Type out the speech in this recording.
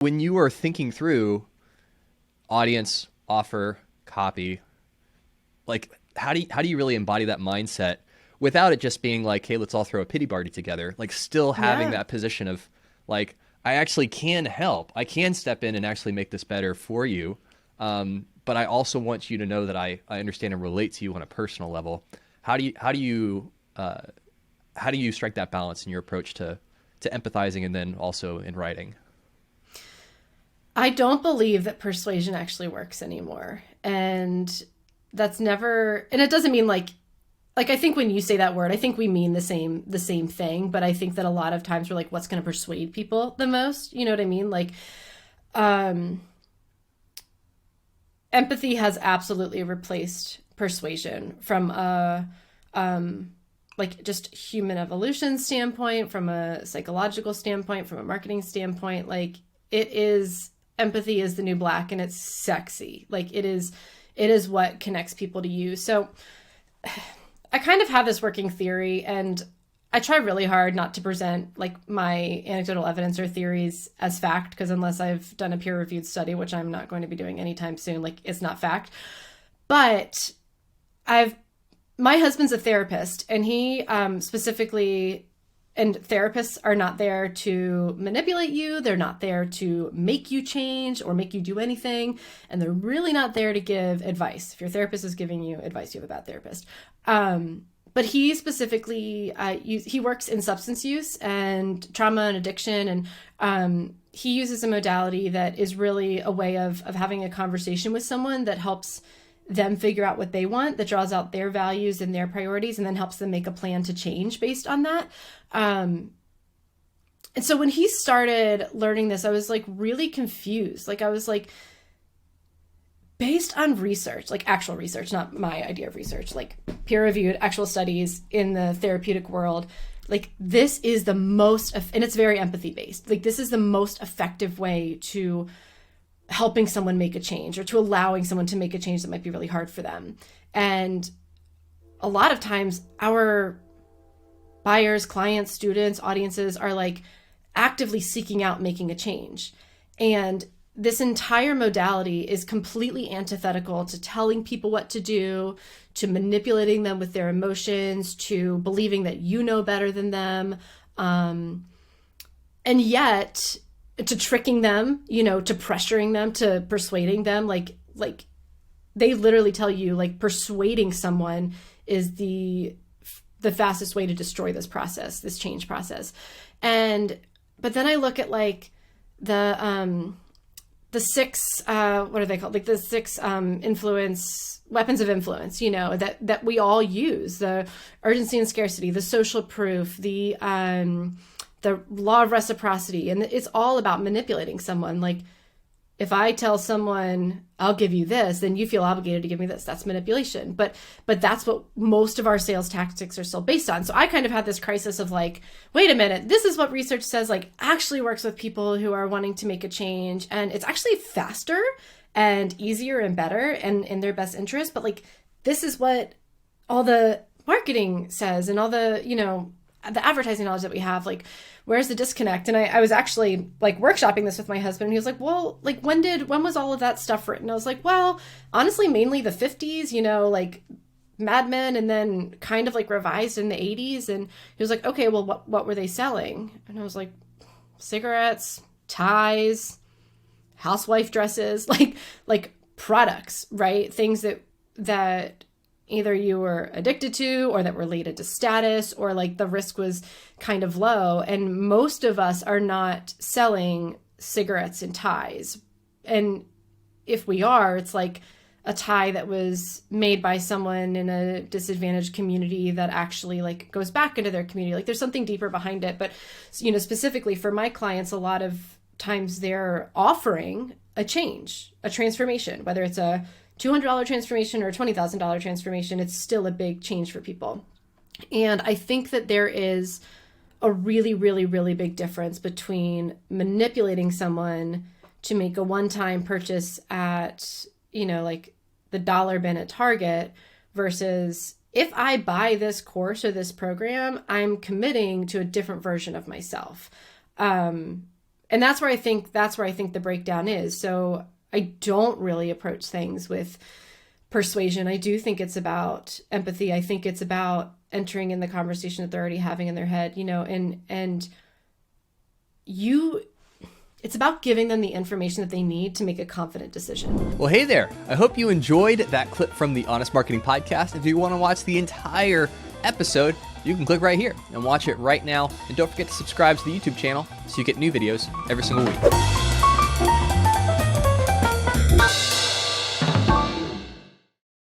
When you are thinking through audience, offer, copy, like how do you really embody that mindset without it just being like, hey, let's all throw a pity party together? Like still having Yeah. that position of like, I actually can help. I can step in and actually make this better for you. But I also want you to know that I understand and relate to you on a personal level. How do you strike that balance in your approach to empathizing and then also in writing? I don't believe that persuasion actually works anymore. And that's never, and it doesn't mean like I think when you say that word, I think we mean the same thing, but I think that a lot of times we're like, what's going to persuade people the most? You know what I mean? Like, um empathy has absolutely replaced persuasion from a like just human evolution standpoint, from a psychological standpoint, from a marketing standpoint. Like it is, empathy is the new black, and it's sexy. Like it is what connects people to you. So I kind of have this working theory, and I try really hard not to present like my anecdotal evidence or theories as fact, because unless I've done a peer reviewed study, which I'm not going to be doing anytime soon, like it's not fact. But I've my husband's a therapist, and he specifically, and therapists are not there to manipulate you. They're not there to make you change or make you do anything. And they're really not there to give advice. If your therapist is giving you advice, you have a bad therapist. But he specifically, he works in substance use and trauma and addiction. And he uses a modality that is really a way of having a conversation with someone that helps them figure out what they want, that draws out their values and their priorities, and then helps them make a plan to change based on that. And so when he started learning this, I was like really confused. Like I was like, based on research, like actual research, not my idea of research, like peer reviewed actual studies in the therapeutic world, like this is the most, and it's very empathy based. Like this is the most effective way to helping someone make a change, or to allowing someone to make a change that might be really hard for them. And a lot of times our buyers, clients, students, audiences are like actively seeking out making a change. And this entire modality is completely antithetical to telling people what to do, to manipulating them with their emotions, to believing that you know better than them. And yet to tricking them, to pressuring them, to persuading them, like they literally tell you like persuading someone is the fastest way to destroy this process, this change process. And but then I look at like the six what are they called, like the six influence weapons of influence, that we all use: the urgency and scarcity, the social proof, the law of reciprocity. And it's all about manipulating someone. Like if I tell someone I'll give you this, then you feel obligated to give me this. That's manipulation. But that's what most of our sales tactics are still based on. So I kind of had this crisis of like, wait a minute, this is what research says like actually works with people who are wanting to make a change, and it's actually faster and easier and better and in their best interest. But like this is what all the marketing says, and all the advertising knowledge that we have. Like where's the disconnect? And I was actually like workshopping this with my husband, and he was like, well, like when was all of that stuff written? I was like, well, honestly, mainly the 50s, like Mad Men, and then kind of like revised in the 80s. And he was like, okay, well, what were they selling? And I was like, cigarettes, ties, housewife dresses, like products, right? Things that either you were addicted to, or that related to status, or like the risk was kind of low. And most of us are not selling cigarettes and ties. And if we are, it's like a tie that was made by someone in a disadvantaged community that actually like goes back into their community. Like there's something deeper behind it. But specifically for my clients, a lot of times they're offering a change, a transformation, whether it's a $200 transformation or a $20,000 transformation. It's still a big change for people. And I think that there is a really, really, really big difference between manipulating someone to make a one-time purchase at, like the dollar bin at Target, versus if I buy this course or this program, I'm committing to a different version of myself. And that's where I think the breakdown is. So I don't really approach things with persuasion. I do think it's about empathy. I think it's about entering in the conversation that they're already having in their head, it's about giving them the information that they need to make a confident decision. Well, hey there. I hope you enjoyed that clip from the Honest Marketing Podcast. If you want to watch the entire episode, you can click right here and watch it right now. And don't forget to subscribe to the YouTube channel so you get new videos every single week.